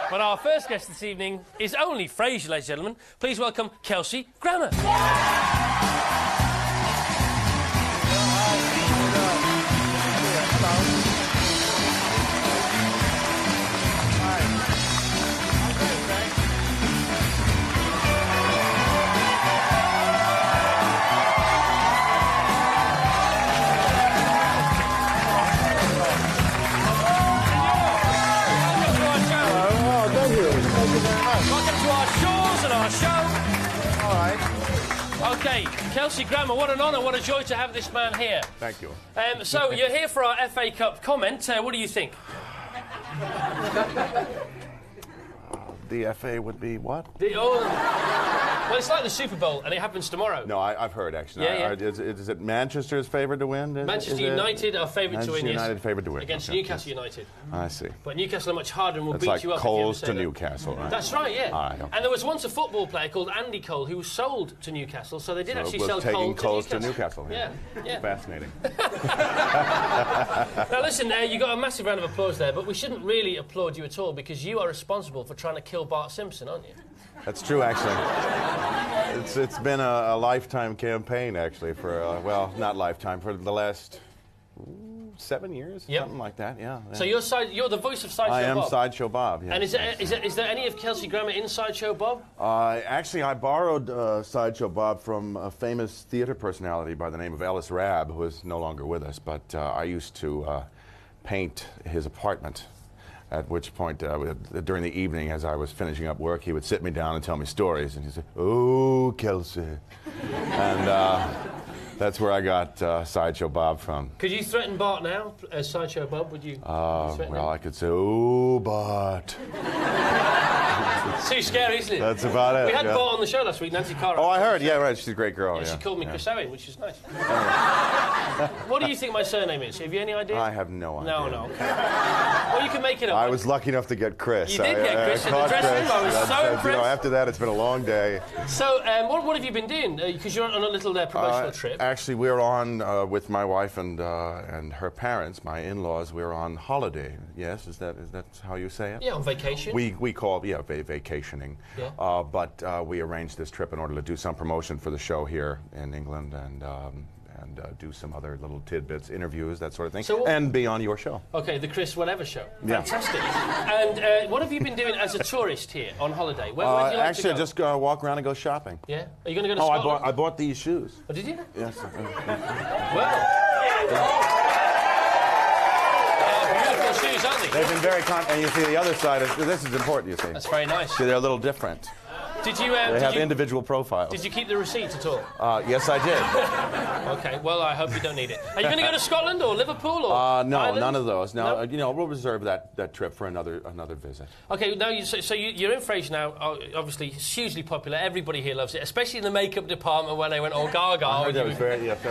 But our first guest this evening is only Frasier, ladies and gentlemen. Please welcome Kelsey Grammer. Okay, Kelsey Grammer, what an honour, what a joy to have this man here. Thank you. So, you're here for our FA Cup comment. What do you think? The FA would be what? Well, it's like the Super Bowl, and it happens tomorrow. No, I've heard, actually. Yeah. Is it Manchester's favourite to win? Manchester United are favourite to win, yes. Manchester United favourite to win. Against Newcastle United. I see. But Newcastle are much harder and will beat like you up. Coles if you to ever say Newcastle, right? That's right, yeah. Okay. And there was once a football player called Andy Cole who was sold to Newcastle, so they did actually sell Coles to to Newcastle. Yeah. Fascinating. Now listen, you got a massive round of applause there, but we shouldn't really applaud you at all because you are responsible for trying to kill Bart Simpson, aren't you? That's true, actually. It's been a lifetime campaign, actually, for, well, not lifetime, for the last 7 years, something like that, yeah. So you're the voice of Sideshow Bob? I am Sideshow Bob, yes. And is there any of Kelsey Grammer in Sideshow Bob? Actually, I borrowed Sideshow Bob from a famous theater personality by the name of Ellis Rabb, who is no longer with us, but I used to paint his apartment. At which point, during the evening, as I was finishing up work, he would sit me down and tell me stories. And he'd say, "Oh, Kelsey." And that's where I got Sideshow Bob from. Could you threaten Bart now, as Sideshow Bob? Would you threaten him? Well, I could say, "Oh, Bart." It's too scary, isn't it? That's about it. We had Bart on the show last week, Nancy Carter. Oh, I heard. Yeah, right. She's a great girl. Yeah, yeah. she called me Chris Owen, which is nice. What do you think my surname is? Have you any idea? I have no idea. No. Okay. Well, you can make it up. I was lucky enough to get Chris. You did get Chris in the dressing room. I was so impressed. You know, after that, it's been a long day. So, what have you been doing? Because you're on a little promotional trip. Actually, we're on with my wife and her parents, my in-laws. We're on holiday. Yes, is that how you say it? Yeah, on vacation. We call vacationing. Yeah. But we arranged this trip in order to do some promotion for the show here in England and do some other little tidbits, interviews, that sort of thing, and be on your show. Okay, the Chris Whatever Show. Yeah. Fantastic. And what have you been doing as a tourist here on holiday? Where do you like actually, to go? I just walk around and go shopping. Yeah? Are you going to go to Scotland? I bought these shoes. Oh, did you? Yes. Well. Beautiful shoes, aren't they? They've been very and you see the other side of this is important, you see. That's very nice. See, they're a little different. Did you? They have individual profiles. Did you keep the receipt at all? Yes, I did. Okay. Well, I hope you don't need it. Are you going to go to Scotland or Liverpool or? No, Ireland? none of those. No, No? you know, we'll reserve that trip for another visit. Okay. Now, you're in Frasier now. Obviously, it's hugely popular. Everybody here loves it, especially in the makeup department when they went all gaga. I'm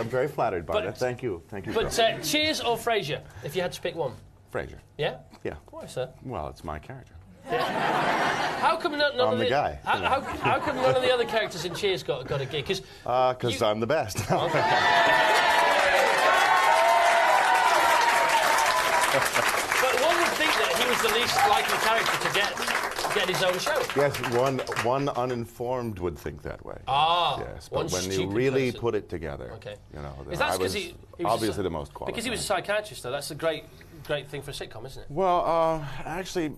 very flattered by that. Thank you. But Cheers or Frasier, if you had to pick one? Frasier. Yeah. Yeah. Why, sir? Well, it's my character. How come none I'm of the guy. How come none of the other characters in Cheers got a gig? Because I'm the best. But one would think that he was the least likely character to get his own show. Yes, one uninformed would think that way. Yes, but when you really put it together, you know, I was obviously the most qualified. Because he was a psychiatrist, though. That's a great thing for a sitcom, isn't it? Well, actually,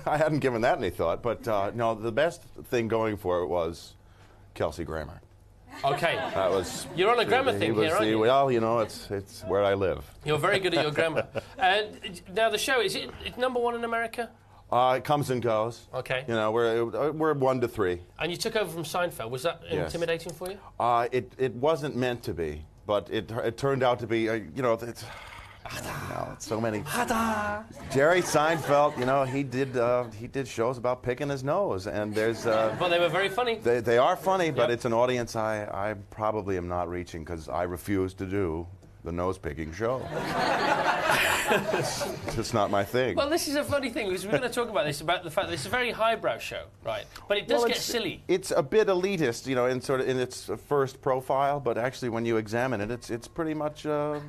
I hadn't given that any thought, but no, the best thing going for it was Kelsey Grammer. Okay. That was. You're on a grammar thing here, aren't you? Well, you know, it's where I live. You're very good at your grammar. Now, the show, is it #1 in America? It comes and goes. Okay. You know, we're 1 to 3. And you took over from Seinfeld. Was that intimidating for you? It wasn't meant to be, but it turned out to be. You know, it's so many. Jerry Seinfeld, you know, he did shows about picking his nose, and there's. But they were very funny. They are funny, but it's an audience I probably am not reaching because I refuse to do the nose-picking show. It's just not my thing. Well, this is a funny thing, because we're going to talk about this, about the fact that it's a very highbrow show, right? But it does get silly. It's a bit elitist, you know, in its first profile, but actually when you examine it, it's pretty much a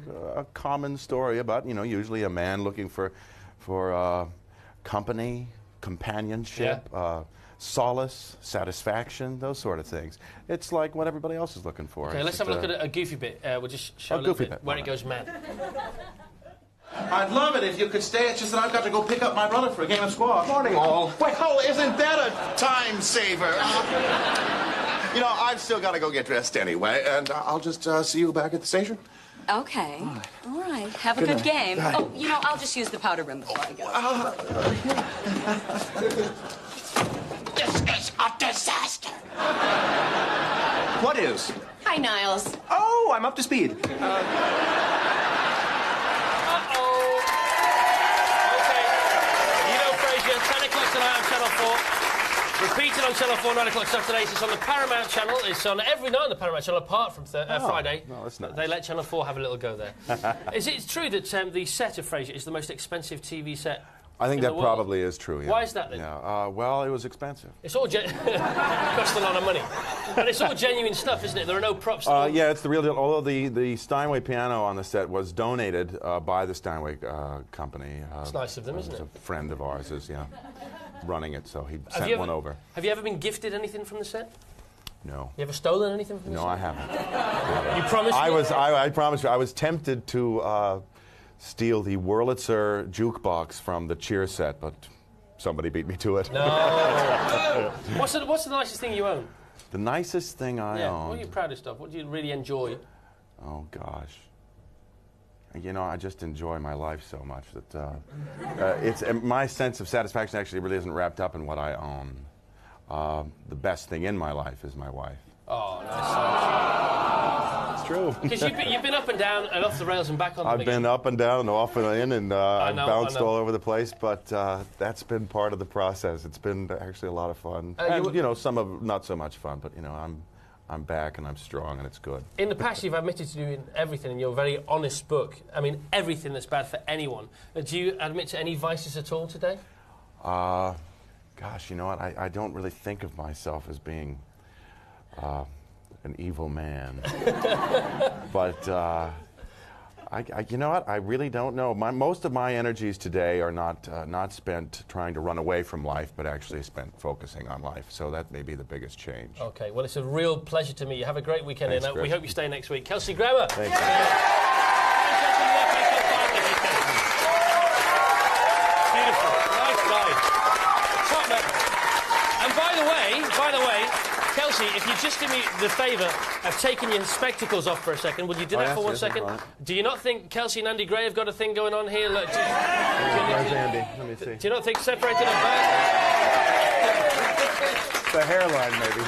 common story about, you know, usually a man looking for company, companionship, solace, satisfaction, those sort of things. It's like what everybody else is looking for. Okay, let's have a look at a goofy bit. We'll just show a little bit where it goes mad. I'd love it if you could stay. It's just that I've got to go pick up my brother for a game of squash. Morning, all. Well, isn't that a time saver? You know, I've still got to go get dressed anyway, and I'll just see you back at the station. Okay. All right. Have a good game. Oh, you know, I'll just use the powder room before I go. This is a disaster. What is? Hi, Niles. Oh, I'm up to speed. Okay. You know Frasier, 10 o'clock tonight on Channel 4. Repeated on Channel 4, 9 o'clock Saturdays. It's on the Paramount Channel. It's on every night on the Paramount Channel, apart from Friday. No, that's nice. They let Channel 4 have a little go there. Is it true that the set of Frasier is the most expensive TV set? I think that probably is true, yeah. Why is that then? Yeah, well, it was expensive. It's all it cost a lot of money. But it's all genuine stuff, isn't it? There are no props. Yeah, it's the real deal. Although the Steinway piano on the set was donated by the Steinway company. It's nice of them, isn't it? A friend of ours is, running it, so he Have sent one over. Have you ever been gifted anything from the set? No. You ever stolen anything from the set? No, I haven't. You promised me? I promise you, I was tempted to steal the Wurlitzer jukebox from the Cheer set, but somebody beat me to it. No. What's the nicest thing you own? The nicest thing I own? What are you proudest of? What do you really enjoy? Oh, gosh. You know, I just enjoy my life so much that it's my sense of satisfaction actually really isn't wrapped up in what I own. The best thing in my life is my wife. Oh, nice. It's true. Because you've been up and down and off the rails and back on the I've been up and down and off and in, and I've bounced all over the place, but that's been part of the process. It's been actually a lot of fun. And, you know, some of not so much fun, but, you know, I'm back and I'm strong and it's good. In the past, you've admitted to doing everything in your very honest book. I mean, everything that's bad for anyone. Do you admit to any vices at all today? Gosh, you know what? I don't really think of myself as being an evil man. But you know what? I really don't know. Most of my energies today are not spent trying to run away from life, but actually spent focusing on life. So that may be the biggest change. Okay, well, it's a real pleasure to meet you. Have a great weekend. Thanks, and Chris. we hope you stay next week. Kelsey Grammer. Thanks. Beautiful. Nice guy. Top man. And by the way, Kelsey, if you just do me the favour of taking your spectacles off for a second, would you do that for 1 second? Right. Do you not think Kelsey and Andy Gray have got a thing going on here? Look, Where's Andy? Let me see. do you not think separated at birth? The hairline, maybe.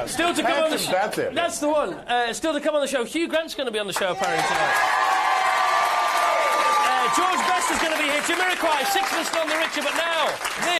Still to come on the show. That's it. That's the one. Still to come on the show. Hugh Grant's going to be on the show apparently tonight. George Best is going to be here. Jamiroquai, Six of Us None the Richer, but now this.